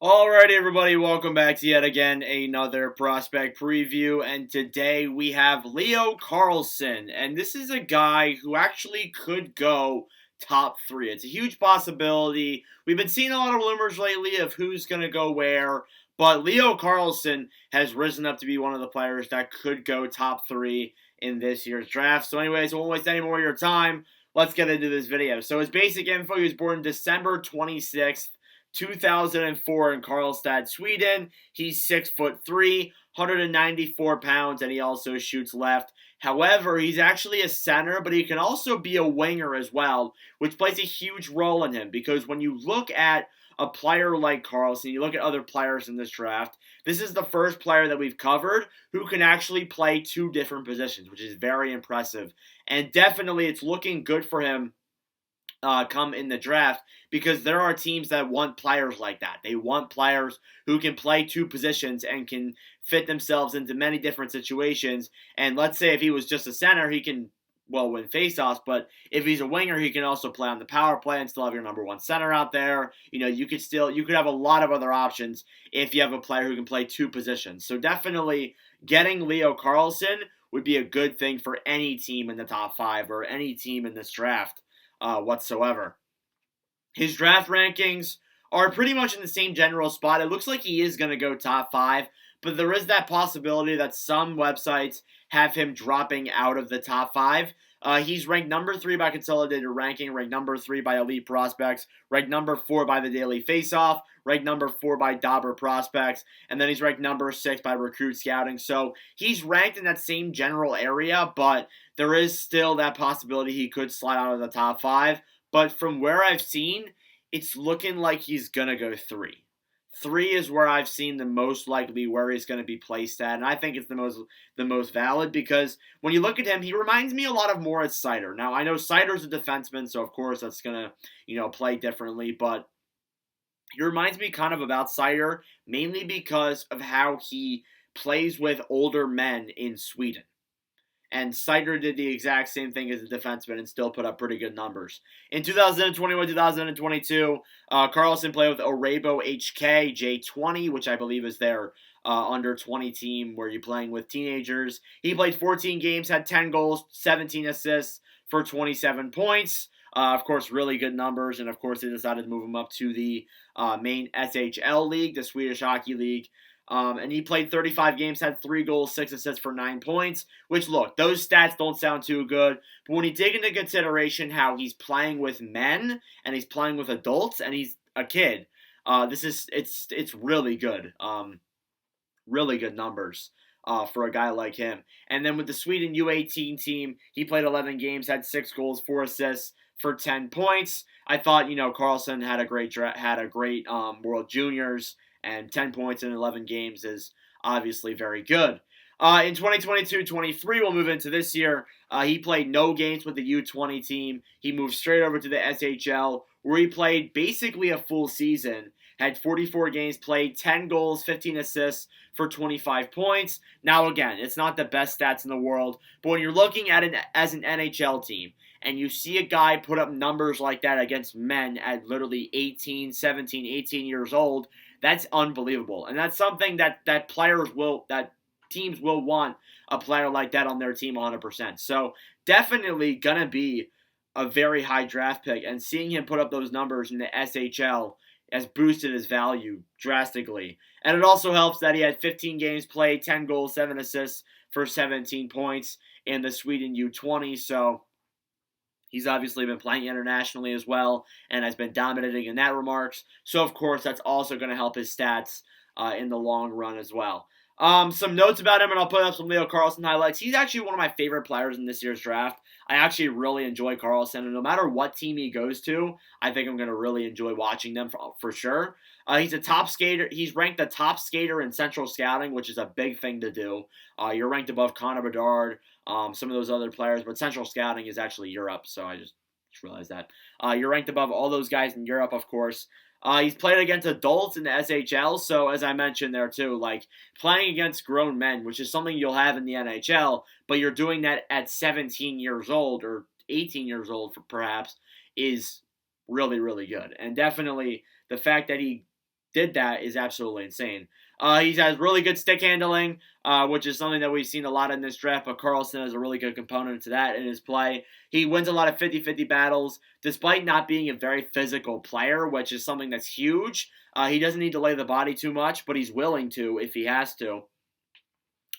Alright, everybody, welcome back to yet again another prospect preview, and today we have Leo Carlsson, and this is a guy who actually could go top three. It's a huge possibility. We've been seeing a lot of rumors lately of who's going to go where, but Leo Carlsson has risen up to be one of the players that could go top three in this year's draft. So anyways, I won't waste any more of your time. Let's get into this video. So his basic info, he was born December 26th, 2004 in Karlstad, Sweden. He's 6'3", 194 pounds, and he also shoots left. However, he's actually a center, but he can also be a winger as well, which plays a huge role in him because when you look at a player like Carlsson, you look at other players in this draft, this is the first player that we've covered who can actually play two different positions, which is very impressive. And definitely it's looking good for him come in the draft because there are teams that want players like that. They want players who can play two positions and can fit themselves into many different situations. And let's say if he was just a center, he can win faceoffs, but if he's a winger, he can also play on the power play and still have your number one center out there. You could have a lot of other options if you have a player who can play two positions. So definitely getting Leo Carlsson would be a good thing for any team in the top five or any team in this draft whatsoever. His draft rankings are pretty much in the same general spot. It looks like he is going to go top five, but there is that possibility that some websites have him dropping out of the top five. He's ranked number 3 by Consolidated Ranking, ranked number 3 by Elite Prospects, ranked number 4 by the Daily Faceoff, ranked number 4 by Dauber Prospects, and then he's ranked number 6 by Recruit Scouting. So he's ranked in that same general area, but there is still that possibility he could slide out of the top five. But from where I've seen, it's looking like he's going to go 3. 3 is where I've seen the most likely where he's going to be placed at, and I think it's the most valid because when you look at him, he reminds me a lot of Moritz Seider. Now, I know Seider's a defenseman, so of course that's going to, play differently, but he reminds me kind of about Seider, mainly because of how he plays with older men in Sweden. And Seider did the exact same thing as a defenseman and still put up pretty good numbers. In 2021-2022, Carlsson played with Orabo HK J20, which I believe is their under 20 team where you're playing with teenagers. He played 14 games, had 10 goals, 17 assists for 27 points. Of course, really good numbers, and of course, they decided to move him up to the main SHL league, the Swedish Hockey League. And he played 35 games, had 3 goals, 6 assists for 9 points, which, look, those stats don't sound too good. But when you take into consideration how he's playing with men and he's playing with adults and he's a kid, it's really good. Really good numbers for a guy like him. And then with the Sweden U18 team, he played 11 games, had 6 goals, 4 assists for 10 points. I thought, Carlsson had a great World Juniors, and 10 points in 11 games is obviously very good. In 2022-23, we'll move into this year. He played no games with the U20 team. He moved straight over to the SHL, where he played basically a full season. Had 44 games played, 10 goals, 15 assists for 25 points. Now, again, it's not the best stats in the world, but when you're looking at it as an NHL team, and you see a guy put up numbers like that against men at literally 18, 17, 18 years old, that's unbelievable. And that's something that teams will want a player like that on their team 100%. So definitely going to be a very high draft pick. And seeing him put up those numbers in the SHL has boosted his value drastically. And it also helps that he had 15 games played, 10 goals, 7 assists for 17 points in the Sweden U20. So he's obviously been playing internationally as well and has been dominating in that remarks. So, of course, that's also going to help his stats in the long run as well. Some notes about him, and I'll put up some Leo Carlsson highlights. He's actually one of my favorite players in this year's draft. I actually really enjoy Carlsson, and no matter what team he goes to, I think I'm going to really enjoy watching them for sure. He's a top skater. He's ranked the top skater in Central Scouting, which is a big thing to do. You're ranked above Connor Bedard, some of those other players, but Central Scouting is actually Europe, so I just realized that. You're ranked above all those guys in Europe, of course. He's played against adults in the SHL, so as I mentioned there too, like playing against grown men, which is something you'll have in the NHL, but you're doing that at 17 years old or 18 years old perhaps, is really, really good. And definitely the fact that he did that is absolutely insane. He has really good stick handling, which is something that we've seen a lot in this draft, but Carlsson is a really good component to that in his play. He wins a lot of 50-50 battles, despite not being a very physical player, which is something that's huge. He doesn't need to lay the body too much, but he's willing to if he has to.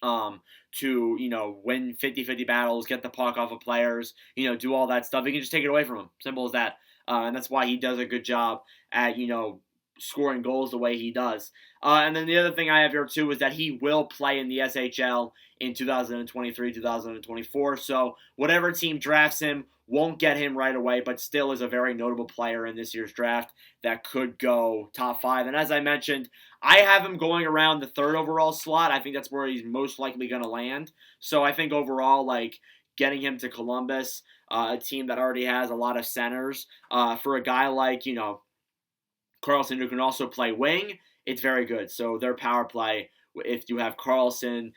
To, win 50-50 battles, get the puck off of players, do all that stuff. He can just take it away from him. Simple as that. And that's why he does a good job at, scoring goals the way he does. And then the other thing I have here, too, is that he will play in the SHL in 2023, 2024. So whatever team drafts him won't get him right away, but still is a very notable player in this year's draft that could go top 5. And as I mentioned, I have him going around the 3rd overall slot. I think that's where he's most likely going to land. So I think overall, getting him to Columbus, a team that already has a lot of centers, for a guy like, Carlsson, who can also play wing, it's very good. So their power play, if you have Carlsson,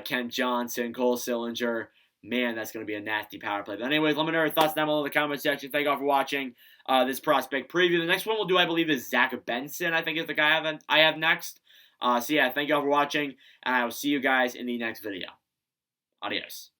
Kent Johnson, Cole Sillinger, man, that's going to be a nasty power play. But anyways, let me know your thoughts down below in the comment section. Thank you all for watching this prospect preview. The next one we'll do, I believe, is Zach Benson, I think is the guy I have next. So yeah, thank you all for watching, and I will see you guys in the next video. Adios.